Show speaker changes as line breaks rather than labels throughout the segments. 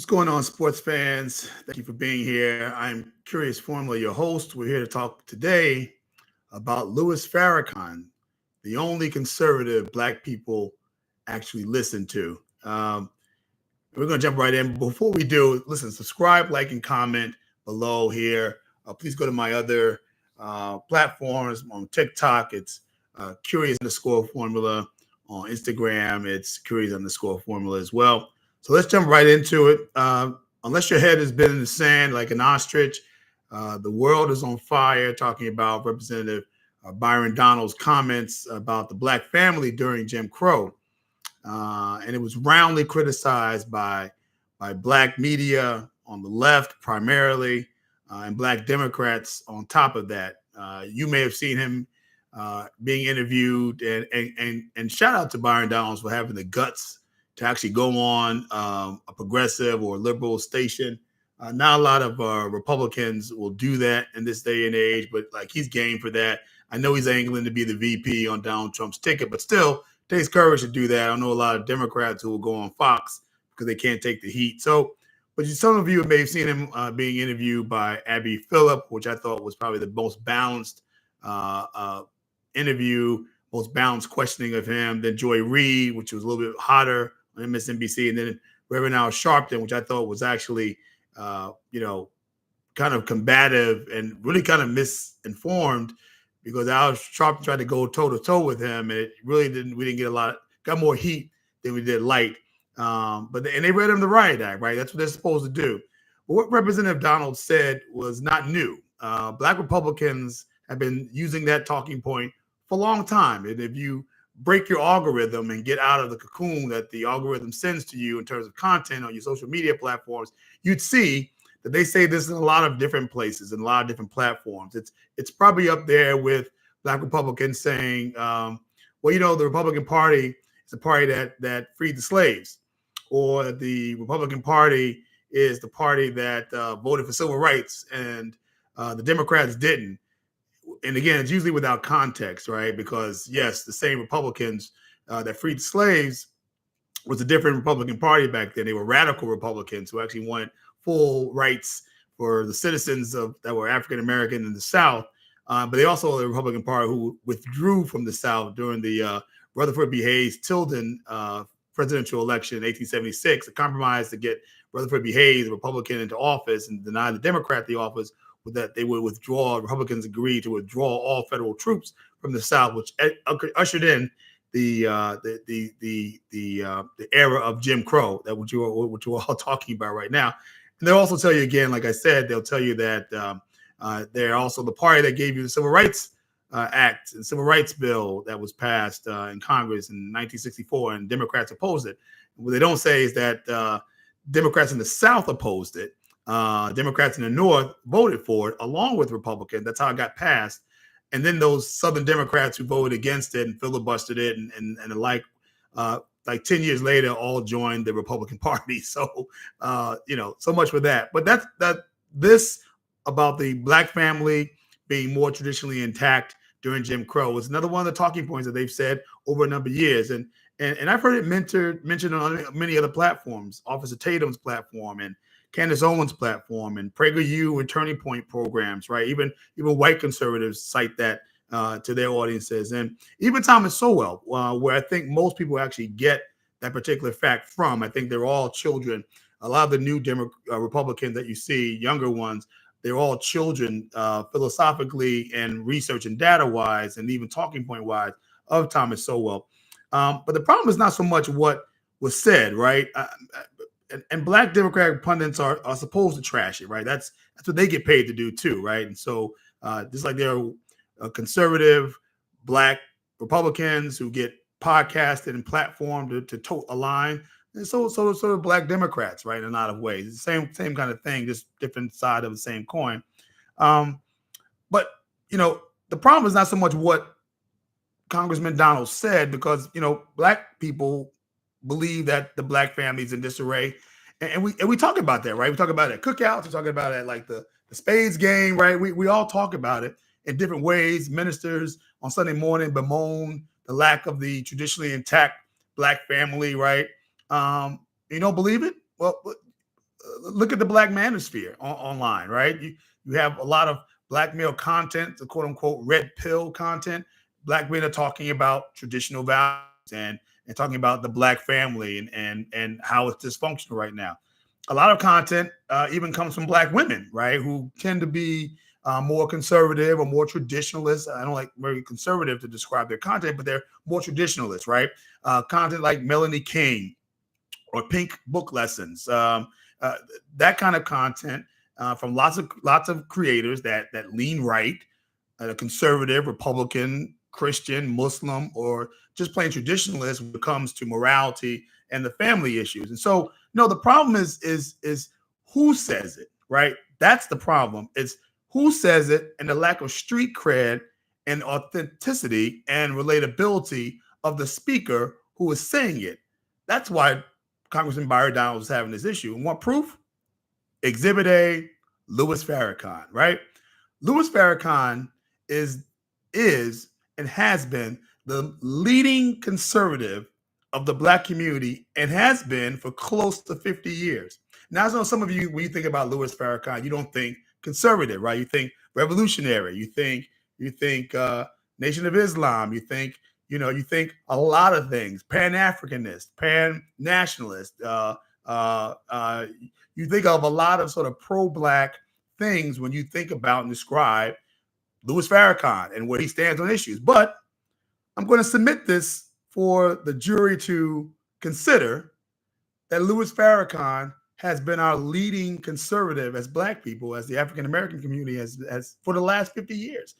What's going on, sports fans? Thank you for being here. I'm Curious Formula, your host. We're here to talk today about Louis Farrakhan, the only conservative Black people actually listen to. We're going to jump right in. Before we do, listen, subscribe, like, and comment below here. Please go to my other platforms on TikTok. It's Curious underscore Formula. On Instagram, it's Curious underscore Formula as well. So let's jump right into it. Unless your head has been in the sand like an ostrich, the world is on fire talking about Representative Byron Donalds' comments about the Black family during Jim Crow. And it was roundly criticized by Black media on the left primarily, and Black Democrats on top of that. You may have seen him being interviewed, and shout out to Byron Donalds for having the guts to actually go on a progressive or liberal station. Not a lot of Republicans will do that in this day and age, but like he's game for that. I know he's angling to be the VP on Donald Trump's ticket, but still takes courage to do that. I know a lot of Democrats who will go on Fox because they can't take the heat. So, but some of you may have seen him being interviewed by Abby Phillip, which I thought was probably the most balanced interview, most balanced questioning of him. Then Joy Reid, which was a little bit hotter on MSNBC, and then Reverend Al Sharpton, which I thought was actually, kind of combative and really kind of misinformed, because Al Sharpton tried to go toe to toe with him, and it really didn't. We didn't get got more heat than we did light. And they read him the riot act, right? That's what they're supposed to do. But what Representative Donald said was not new. Black Republicans have been using that talking point for a long time, and if you break your algorithm and get out of the cocoon that the algorithm sends to you in terms of content on your social media platforms, you'd see that they say this in a lot of different places and a lot of different platforms. It's probably up there with Black Republicans saying, well, the Republican Party is a party that freed the slaves, or the Republican Party is the party that voted for civil rights and the Democrats didn't. And again, it's usually without context, right? Because yes, the same Republicans that freed the slaves was a different Republican Party back then. They were radical Republicans who actually wanted full rights for the citizens that were African American in the South. But they also were the Republican Party who withdrew from the South during the Rutherford B. Hayes Tilden presidential election in 1876, a compromise to get Rutherford B. Hayes, a Republican, into office and deny the Democrat the office. With that, they would withdraw. Republicans agreed to withdraw all federal troops from the South, which ushered in the era of Jim Crow, that what you're all talking about right now. And they'll also tell you again, like I said, they'll tell you that they're also the party that gave you the Civil Rights Act and Civil Rights Bill that was passed in Congress in 1964, and Democrats opposed it. What they don't say is that Democrats in the South opposed it. Democrats in the North voted for it along with Republicans. That's how it got passed. And then those Southern Democrats who voted against it and filibustered it and the like 10 years later, all joined the Republican Party. So, so much for that. But this about the Black family being more traditionally intact during Jim Crow was another one of the talking points that they've said over a number of years. And I've heard it mentioned on many other platforms, Officer Tatum's platform and Candace Owens' platform and PragerU and Turning Point programs, right? Even white conservatives cite that to their audiences. And even Thomas Sowell, where I think most people actually get that particular fact from. I think they're all children. A lot of the new Republicans that you see, younger ones, they're all children philosophically and research and data-wise and even talking point-wise of Thomas Sowell. But the problem is not so much what was said, right? And Black Democratic pundits are supposed to trash it, right? That's what they get paid to do too, right? And so just like there are conservative Black Republicans who get podcasted and platformed to toe a line, and so are Black Democrats, right? In a lot of ways, it's the same kind of thing, just different side of the same coin. But the problem is not so much what Congressman Donald said, because Black people believe that the Black family is in disarray, and we talk about that, right? We talk about it at cookouts, we talk about it at like the spades game, right? We all talk about it in different ways. Ministers on Sunday morning bemoan the lack of the traditionally intact Black family, right? You don't believe it? Well, look at the black manosphere online, right? You have a lot of black male content, the quote unquote red pill content. Black men are talking about traditional values and talking about the black family and how it's dysfunctional right now. A lot of content even comes from black women, right, who tend to be more conservative or more traditionalist. I don't like very conservative to describe their content, but they're more traditionalist, right? Content like Melanie King or Pink Book Lessons, uh, that kind of content from lots of creators that lean right, conservative, Republican, Christian, Muslim, or just plain traditionalist when it comes to morality and the family issues. And so, no, the problem is who says it, right? That's the problem. It's who says it and the lack of street cred and authenticity and relatability of the speaker who is saying it. That's why Congressman Byron Donalds was having this issue. And what proof? Exhibit A, Louis Farrakhan, right? Louis Farrakhan is is and has been the leading conservative of the black community and has been for close to 50 years. Now, I know some of you, when you think about Louis Farrakhan, you don't think conservative, right? You think revolutionary. You think Nation of Islam. You think a lot of things. Pan-Africanist, pan-nationalist. You think of a lot of sort of pro-black things when you think about and describe Louis Farrakhan and where he stands on issues. But I'm going to submit this for the jury to consider that Louis Farrakhan has been our leading conservative as black people, as the African American community has for the last 50 years.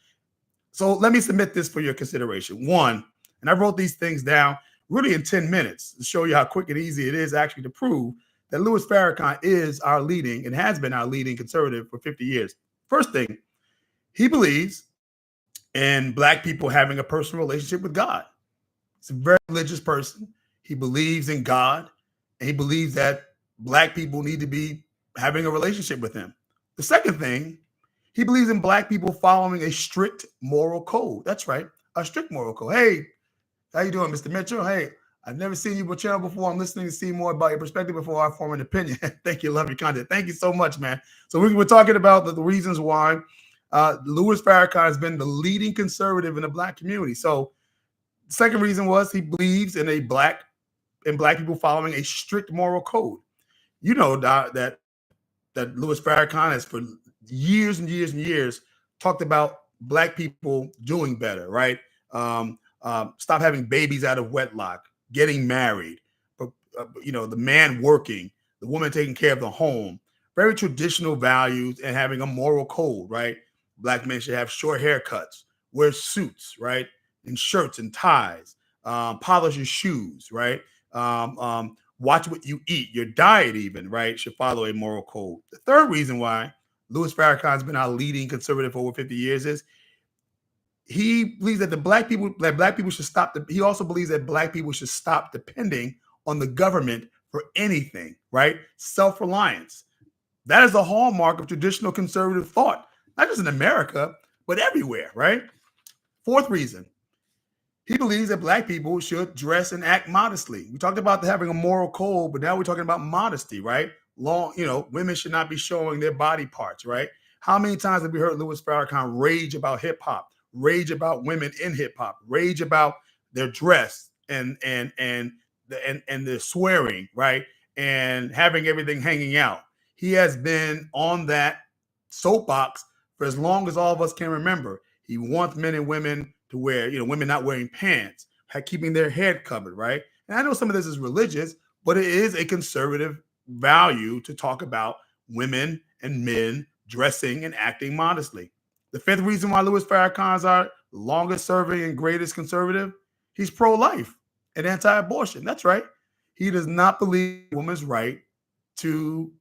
So let me submit this for your consideration. One, and I wrote these things down really in 10 minutes to show you how quick and easy it is actually to prove that Louis Farrakhan is our leading and has been our leading conservative for 50 years. First thing, he believes in black people having a personal relationship with God. He's a very religious person. He believes in God, and he believes that black people need to be having a relationship with him. The second thing, he believes in black people following a strict moral code. That's right, a strict moral code. Hey, how you doing, Mr. Mitchell? Hey, I've never seen you on channel before. I'm listening to see more about your perspective before I form an opinion. Thank you. Love your content. Thank you so much, man. So we're talking about the reasons why Louis Farrakhan has been the leading conservative in the black community. So the second reason was he believes in black people following a strict moral code. You know that Louis Farrakhan has for years and years and years talked about black people doing better, right? Stop having babies out of wedlock, getting married, the man working, the woman taking care of the home, very traditional values and having a moral code, right? Black men should have short haircuts, wear suits, right? And shirts and ties, polish your shoes, right? Watch what you eat, your diet even, right? Should follow a moral code. The third reason why Louis Farrakhan has been our leading conservative for over 50 years is he believes that black people should stop. He also believes that black people should stop depending on the government for anything, right? Self-reliance. That is a hallmark of traditional conservative thought, not just in America, but everywhere, right? Fourth reason, he believes that black people should dress and act modestly. We talked about having a moral code, but now we're talking about modesty, right? Women should not be showing their body parts, right? How many times have we heard Louis Farrakhan rage about hip hop, rage about women in hip hop, rage about their dress and their swearing, right? And having everything hanging out. He has been on that soapbox for as long as all of us can remember. He wants men and women to wear, women not wearing pants, keeping their head covered, right? And I know some of this is religious, but it is a conservative value to talk about women and men dressing and acting modestly. The fifth reason why Louis Farrakhan is our longest serving and greatest conservative, he's pro-life and anti-abortion. That's right. He does not believe a woman's right to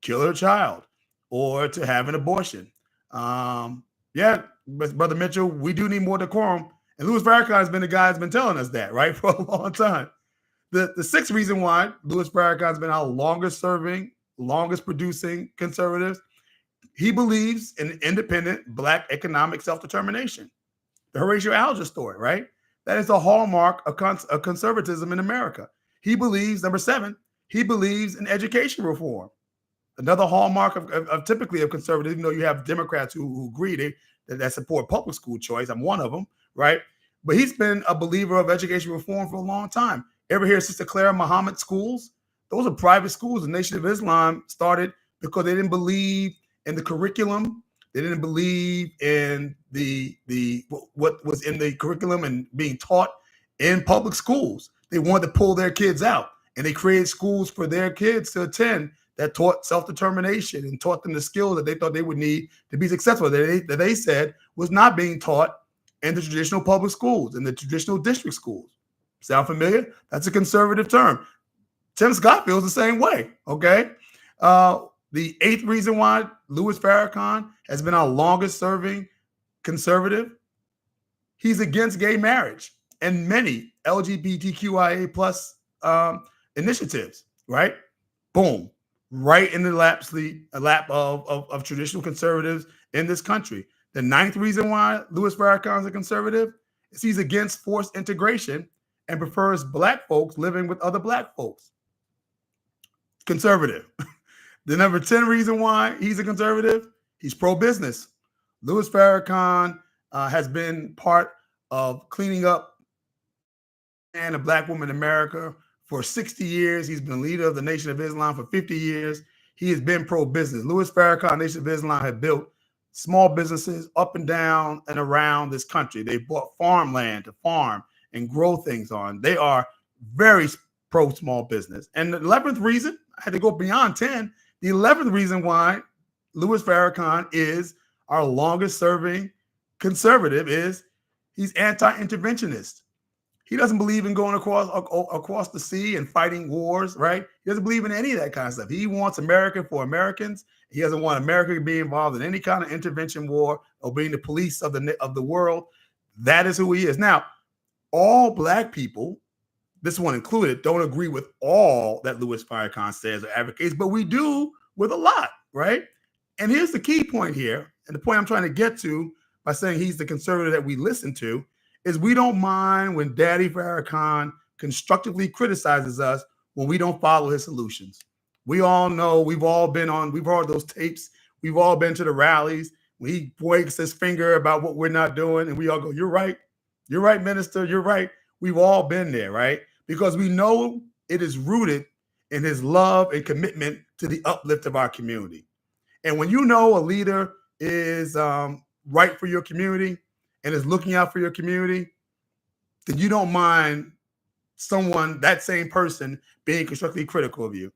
kill her child or to have an abortion. Yeah, Brother Mitchell, we do need more decorum. And Louis Farrakhan has been the guy that's been telling us that, right, for a long time. The sixth reason why Louis Farrakhan has been our longest serving, longest producing conservatives, he believes in independent black economic self-determination. The Horatio Alger story, right? That is a hallmark of conservatism in America. He believes, number seven, he believes in education reform. Another hallmark of typically of conservatives, even though you have Democrats who agree that support public school choice. I'm one of them, right? But he's been a believer of education reform for a long time. Ever hear Sister Clara Muhammad schools? Those are private schools. The Nation of Islam started because they didn't believe in the curriculum. They didn't believe in the what was in the curriculum and being taught in public schools. They wanted to pull their kids out, and they created schools for their kids to attend that taught self-determination and taught them the skills that they thought they would need to be successful, that they said was not being taught in the traditional public schools, in the traditional district schools. Sound familiar? That's a conservative term. Tim Scott feels the same way, okay? The eighth reason why Louis Farrakhan has been our longest serving conservative, he's against gay marriage and many LGBTQIA plus initiatives, right? Boom. Right in the lap of traditional conservatives in this country. The ninth reason why Louis Farrakhan is a conservative is he's against forced integration and prefers Black folks living with other Black folks. Conservative. The number 10 reason why he's a conservative, he's pro-business. Louis Farrakhan has been part of cleaning up and a Black woman in America for 60 years. He's been leader of the Nation of Islam for 50 years. He has been pro-business. Louis Farrakhan, Nation of Islam, have built small businesses up and down and around this country. They bought farmland to farm and grow things on. They are very pro-small business. And the 11th reason, I had to go beyond 10, the 11th reason why Louis Farrakhan is our longest serving conservative is he's anti-interventionist. He doesn't believe in going across the sea and fighting wars, right? He doesn't believe in any of that kind of stuff. He wants America for Americans. He doesn't want America to be involved in any kind of intervention war or being the police of the world. That is who he is. Now, all Black people, this one included, don't agree with all that Louis Farrakhan says or advocates, but we do with a lot, right? And here's the key point here, and the point I'm trying to get to by saying he's the conservative that we listen to, is we don't mind when Daddy Farrakhan constructively criticizes us when we don't follow his solutions. We all know, we've heard those tapes, we've all been to the rallies, when he wags his finger about what we're not doing, and we all go, you're right, minister, you're right. We've all been there, right? Because we know it is rooted in his love and commitment to the uplift of our community. And when you know a leader is right for your community and is looking out for your community, then you don't mind that same person being constructively critical of you.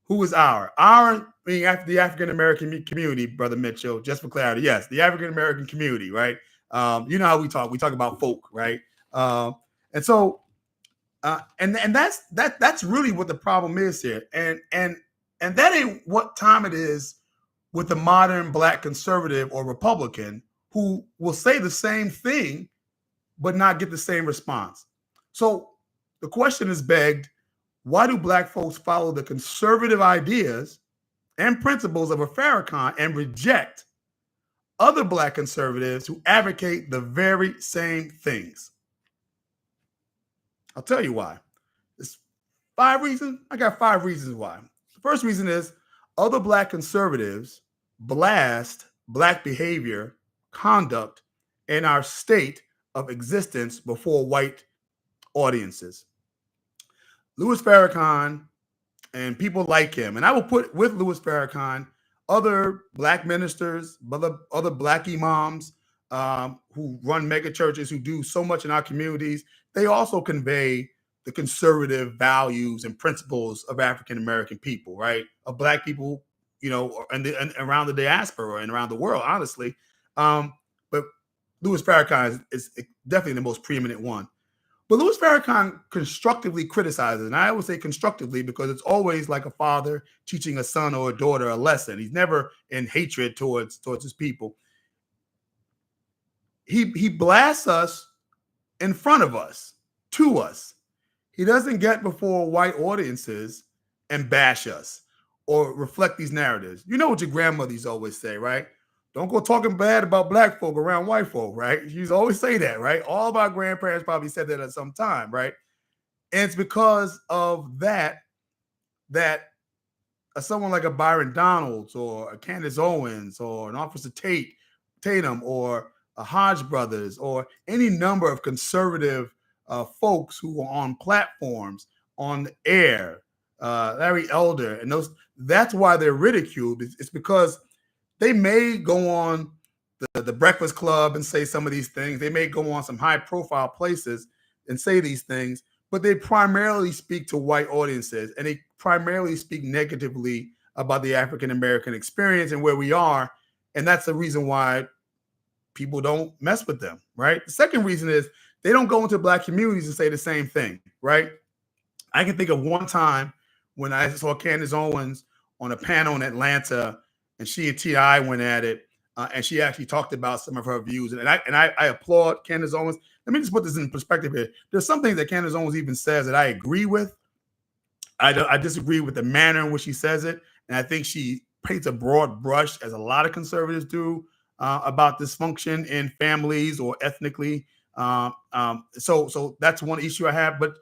Who is our being the African-American community, Brother Mitchell, just for clarity. Yes, the African-American community, right? You know how we talk about folk, right? And so that's really what the problem is here. And that ain't what time it is with the modern Black conservative or Republican who will say the same thing but not get the same response. So the question is begged, why do Black folks follow the conservative ideas and principles of a Farrakhan and reject other Black conservatives who advocate the very same things? I'll tell you why. There's 5 reasons. I got 5 reasons why. The first reason is other Black conservatives blast Black behavior, conduct, in our state of existence before white audiences. Louis Farrakhan and people like him, and I will put with Louis Farrakhan other Black ministers, other Black imams who run mega churches, who do so much in our communities. They also convey the conservative values and principles of African-American people, right? Of Black people, you know, and around the diaspora and around the world, honestly. But Louis Farrakhan is definitely the most preeminent one. But Louis Farrakhan constructively criticizes, and I always say constructively because it's always like a father teaching a son or a daughter a lesson. He's never in hatred towards his people. He blasts us in front of us, to us. He doesn't get before white audiences and bash us or reflect these narratives. You know what your grandmothers always say, right? Don't go talking bad about Black folk around white folk, right? You always say that, right? All of our grandparents probably said that at some time, right? And it's because of that someone like a Byron Donalds or a Candace Owens or an Officer Tatum or a Hodge Brothers or any number of conservative folks who are on platforms, on the air, Larry Elder, and those. That's why they're ridiculed. It's because they may go on the Breakfast Club and say some of these things. They may go on some high profile places and say these things, but they primarily speak to white audiences, and they primarily speak negatively about the African American experience and where we are. And that's the reason why people don't mess with them, right? The second reason is they don't go into Black communities and say the same thing, right? I can think of one time when I saw Candace Owens on a panel in Atlanta, and she and T.I. went at it, and she actually talked about some of her views. And I applaud Candace Owens. Let me just put this in perspective here. There's some things that Candace Owens even says that I agree with. I disagree with the manner in which she says it, and I think she paints a broad brush, as a lot of conservatives do, about dysfunction in families or ethnically. So that's one issue I have. But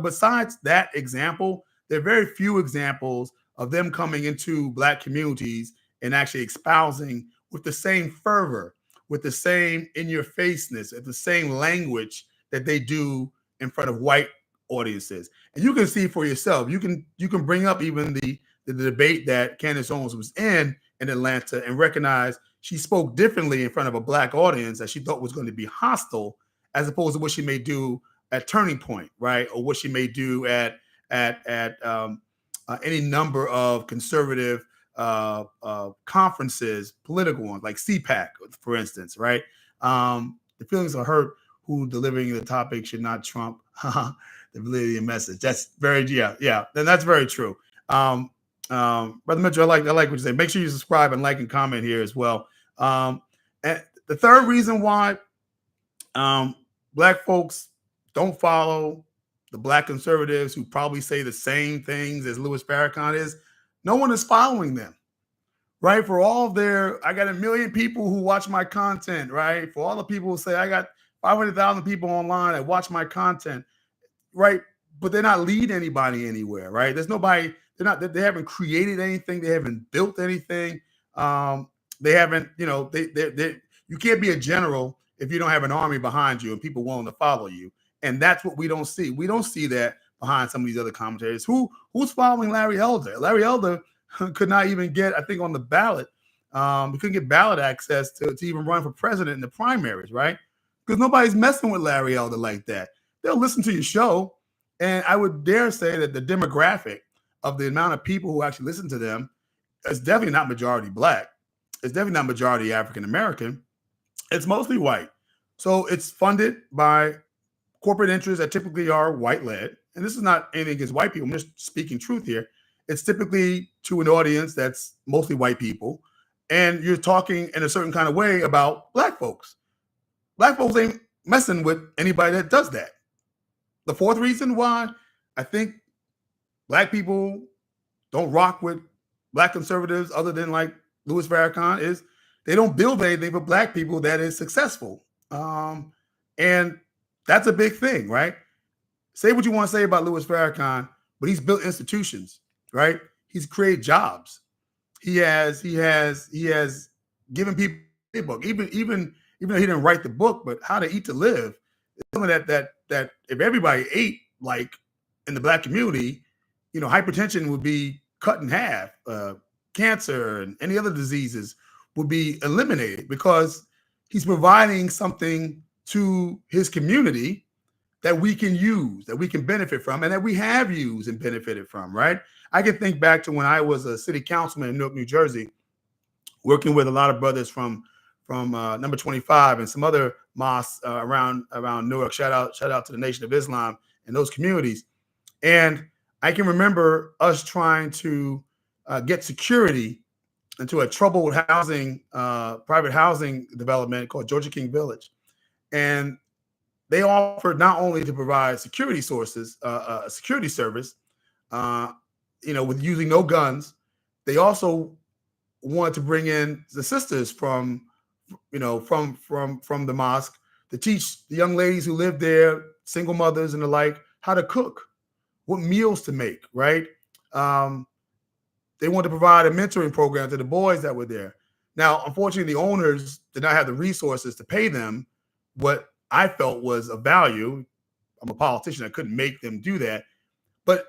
besides that example, there are very few examples of them coming into Black communities and actually espousing with the same fervor, with the same in-your-faceness, with the same language that they do in front of white audiences. And you can see for yourself. You can bring up even the debate that Candace Owens was in Atlanta and recognize she spoke differently in front of a Black audience that she thought was going to be hostile, as opposed to what she may do at Turning Point, right? Or what she may do at any number of conservative conferences, political ones like CPAC, for instance, right? The feelings are hurt who delivering the topic should not trump the validity of message. That's very, yeah. Then that's very true. Brother Mitchell, I like what you say. Make sure you subscribe and like and comment here as well. And the third reason why Black folks don't follow the Black conservatives who probably say the same things as Louis Farrakhan is, no one is following them, right? For all I got 1 million people who watch my content, right? For all the people who say I got 500,000 people online that watch my content, right? But they're not leading anybody anywhere, right? There's nobody. They haven't created anything. They haven't built anything. They haven't, you can't be a general if you don't have an army behind you and people willing to follow you. And that's what we don't see. We don't see that behind some of these other commentators. Who's following Larry Elder? Larry Elder could not even get, I think, on the ballot. He couldn't get ballot access to even run for president in the primaries, right? Because nobody's messing with Larry Elder like that. They'll listen to your show. And I would dare say that the demographic of the amount of people who actually listen to them is definitely not majority Black. It's definitely not majority African American. It's mostly white. So it's funded by corporate interests that typically are white-led. And this is not anything against white people. I'm just speaking truth here. It's typically to an audience that's mostly white people. And you're talking in a certain kind of way about Black folks. Black folks ain't messing with anybody that does that. The fourth reason why I think Black people don't rock with Black conservatives other than like Louis Farrakhan is they don't build anything for Black people that is successful. And that's a big thing, right? Say what you want to say about Louis Farrakhan, but he's built institutions, right? He's created jobs. He has given people a book, even though he didn't write the book, but How to Eat to Live. It's something that if everybody ate like in the Black community, hypertension would be cut in half. Cancer and any other diseases would be eliminated because he's providing something to his community that we can use, that we can benefit from, and that we have used and benefited from, right? I can think back to when I was a city councilman in Newark, New Jersey, working with a lot of brothers from Number 25 and some other mosques around Newark. Shout out to the Nation of Islam and those communities. And I can remember us trying to get security into a troubled private housing development called Georgia King Village. And they offered not only to provide security sources, a security service, with using no guns, they also wanted to bring in the sisters from the mosque to teach the young ladies who live there, single mothers and the like, how to cook, what meals to make, right? They wanted to provide a mentoring program to the boys that were there. Now, unfortunately, the owners did not have the resources to pay them what I felt was of value. I'm a politician. I couldn't make them do that. But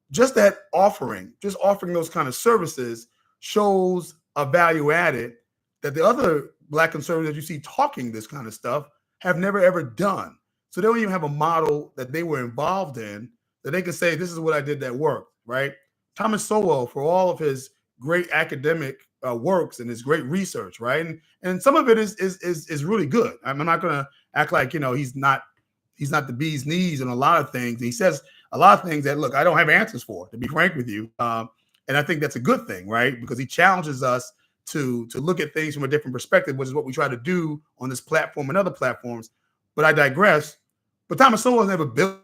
just that offering, just offering those kind of services shows a value added that the other Black conservatives you see talking this kind of stuff have never, ever done. So they don't even have a model that they were involved in that they can say, this is what I did that worked, right? Thomas Sowell, for all of his great academic works and his great research, right? And some of it is really good. I'm not going to act like, he's not the bee's knees on a lot of things. He says a lot of things that, look, I don't have answers for, to be frank with you. And I think that's a good thing, right? Because he challenges us to look at things from a different perspective, which is what we try to do on this platform and other platforms. But I digress. But Thomas Sowell has never built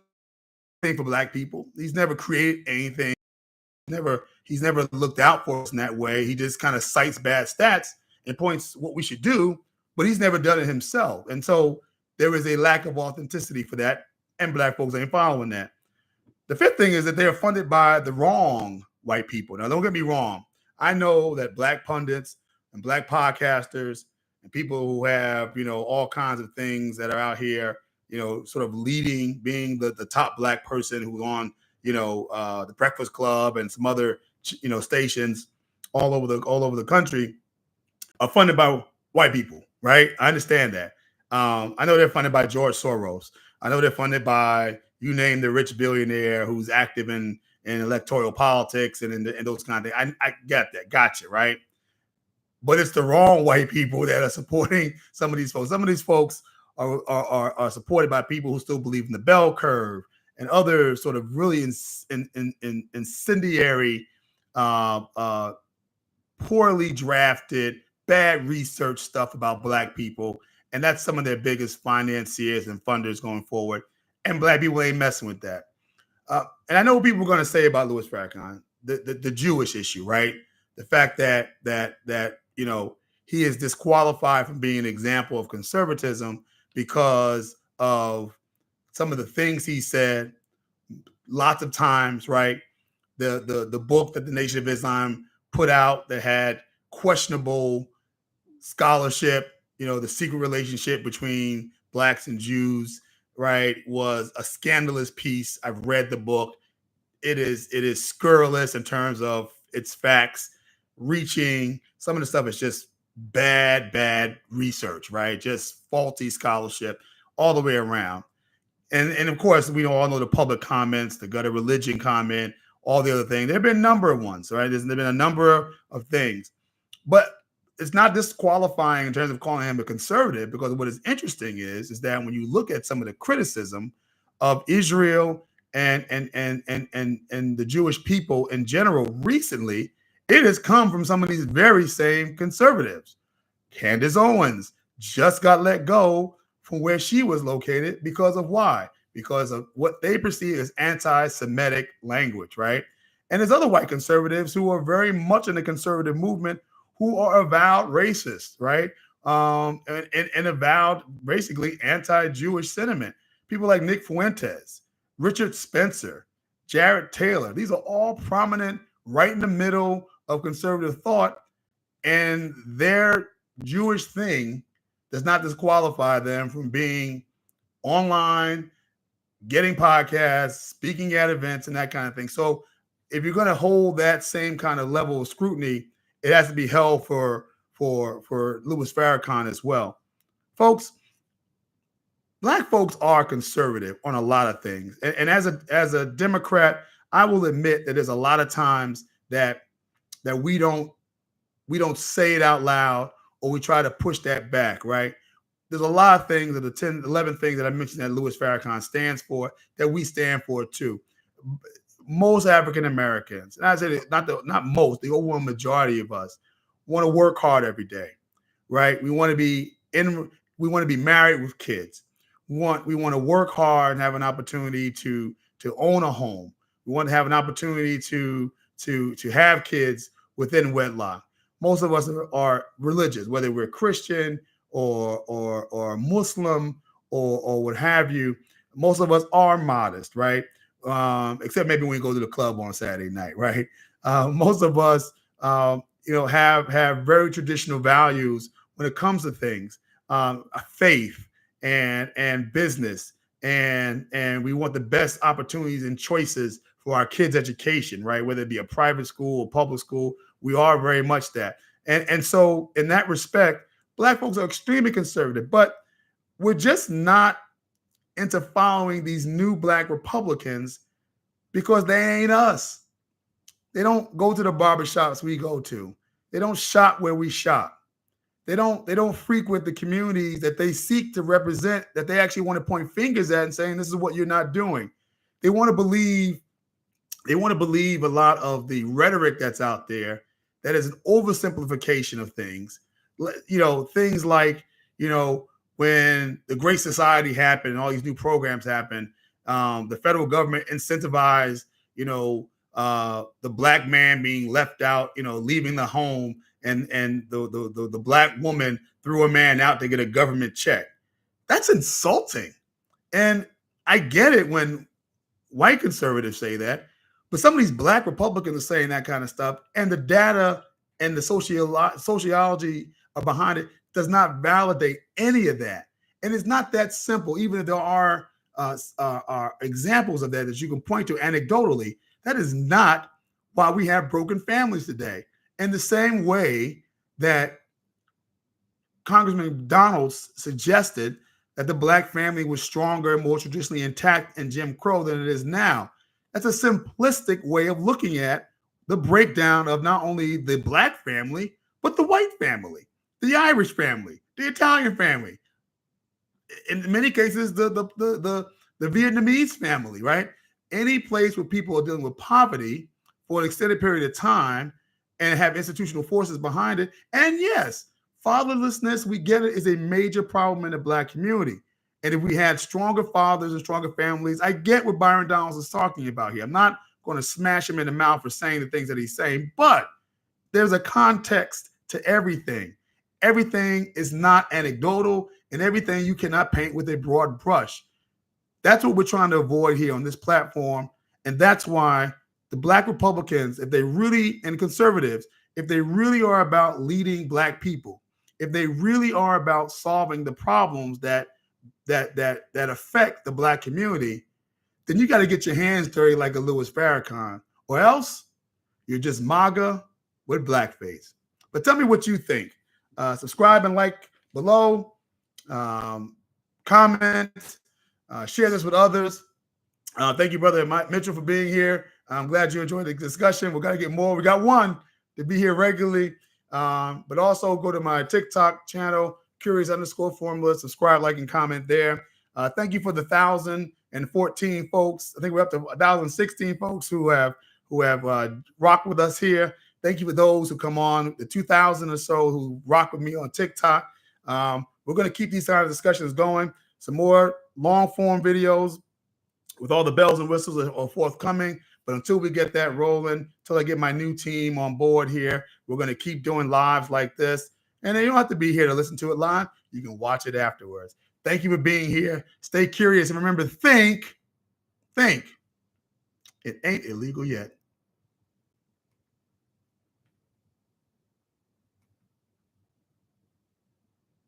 anything for Black people. He's never created anything. He's never looked out for us in that way. He just kind of cites bad stats and points what we should do, but he's never done it himself. And so there is a lack of authenticity for that, and Black folks ain't following that. The fifth thing is that they are funded by the wrong white people. Now, don't get me wrong. I know that Black pundits and Black podcasters and people who have, all kinds of things that are out here, sort of leading, being the top Black person who's on, the Breakfast Club and some other, stations all over the country are funded by white people, right? I understand that. I know they're funded by George Soros. I know they're funded by, you name the rich billionaire who's active in electoral politics and in those kind of things. I get that. Gotcha, right? But it's the wrong white people that are supporting some of these folks. Some of these folks are supported by people who still believe in the bell curve and other sort of really incendiary, poorly drafted, bad research stuff about Black people. And that's some of their biggest financiers and funders going forward. And Black people ain't messing with that. And I know what people are going to say about Louis Farrakhan, the Jewish issue, right? The fact that he is disqualified from being an example of conservatism because of some of the things he said lots of times, right? The book that the Nation of Islam put out that had questionable scholarship, the secret relationship between Blacks and Jews, right, was a scandalous piece. I've read the book. It is scurrilous in terms of its facts, reaching. Some of the stuff is just bad research, right? Just faulty scholarship all the way around. And of course, we all know the public comments, the gutter religion comment, all the other things. There have been a number of ones, right? There's been a number of things. But it's not disqualifying in terms of calling him a conservative, because what is interesting is that when you look at some of the criticism of Israel and the Jewish people in general recently, it has come from some of these very same conservatives. Candace Owens just got let go from where she was located because of why? Because of what they perceive as anti-Semitic language, right? And there's other white conservatives who are very much in the conservative movement who are avowed racist, right? And avowed basically anti-Jewish sentiment. People like Nick Fuentes, Richard Spencer, Jared Taylor. These are all prominent right in the middle of conservative thought, and their Jewish thing does not disqualify them from being online, getting podcasts, speaking at events, and that kind of thing. So if you're going to hold that same kind of level of scrutiny, it has to be held for Louis Farrakhan as well. Folks, Black folks are conservative on a lot of things. And as a Democrat, I will admit that there's a lot of times that we don't say it out loud, or we try to push that back, right? There's a lot of things, the 10, 11 things that I mentioned that Louis Farrakhan stands for, that we stand for too. Most African Americans, and I say not most, the overwhelming majority of us want to work hard every day, right? We want to be married with kids. We want to work hard and have an opportunity to own a home. We want to have an opportunity to have kids within wedlock. Most of us are religious, whether we're Christian or Muslim or what have you. Most of us are modest, right? Except maybe when we go to the club on Saturday night, right? Most of us have very traditional values when it comes to things, faith and business, and we want the best opportunities and choices for our kids' education, right? Whether it be a private school or public school, we are very much that. And so in that respect, Black folks are extremely conservative, but we're just not into following these new Black Republicans because they ain't us. They don't go to the barbershops we go to. They don't shop where we shop. They don't frequent the communities that they seek to represent, that they actually want to point fingers at and saying, this is what you're not doing. They want to believe a lot of the rhetoric that's out there that is an oversimplification of things. Things like, when the Great Society happened and all these new programs happened, the federal government incentivized, the Black man being left out, leaving the home, and the Black woman threw a man out to get a government check. That's insulting. And I get it when white conservatives say that, but some of these Black Republicans are saying that kind of stuff, and the data and the sociology behind it does not validate any of that. And it's not that simple, even if there are examples of that you can point to anecdotally. That is not why we have broken families today. In the same way that Congressman Donalds suggested that the Black family was stronger and more traditionally intact in Jim Crow than it is now. That's a simplistic way of looking at the breakdown of not only the Black family, but the white family, the Irish family, the Italian family. In many cases, the Vietnamese family, right? Any place where people are dealing with poverty for an extended period of time and have institutional forces behind it. And yes, fatherlessness, we get it, is a major problem in the Black community. And if we had stronger fathers and stronger families, I get what Byron Donalds is talking about here. I'm not going to smash him in the mouth for saying the things that he's saying, but there's a context to everything. Everything is not anecdotal, and everything you cannot paint with a broad brush. That's what we're trying to avoid here on this platform. And that's why the Black Republicans, and conservatives, if they really are about leading Black people, if they really are about solving the problems that affect the Black community, then you got to get your hands dirty like a Louis Farrakhan, or else you're just MAGA with blackface. But tell me what you think. Subscribe and like below. Comment. Share this with others. Thank you, Brother Mitchell, for being here. I'm glad you enjoyed the discussion. We're going to get more. We got one to be here regularly. But also go to my TikTok channel, Curious_Formula. Subscribe, like, and comment there. Thank you for the 1,014 folks. I think we're up to 1,016 folks who have rocked with us here. Thank you for those who come on, the 2,000 or so who rock with me on TikTok. We're going to keep these kind of discussions going. Some more long-form videos with all the bells and whistles are forthcoming. But until we get that rolling, until I get my new team on board here, we're going to keep doing lives like this. And you don't have to be here to listen to it live. You can watch it afterwards. Thank you for being here. Stay curious. And remember, think. It ain't illegal yet.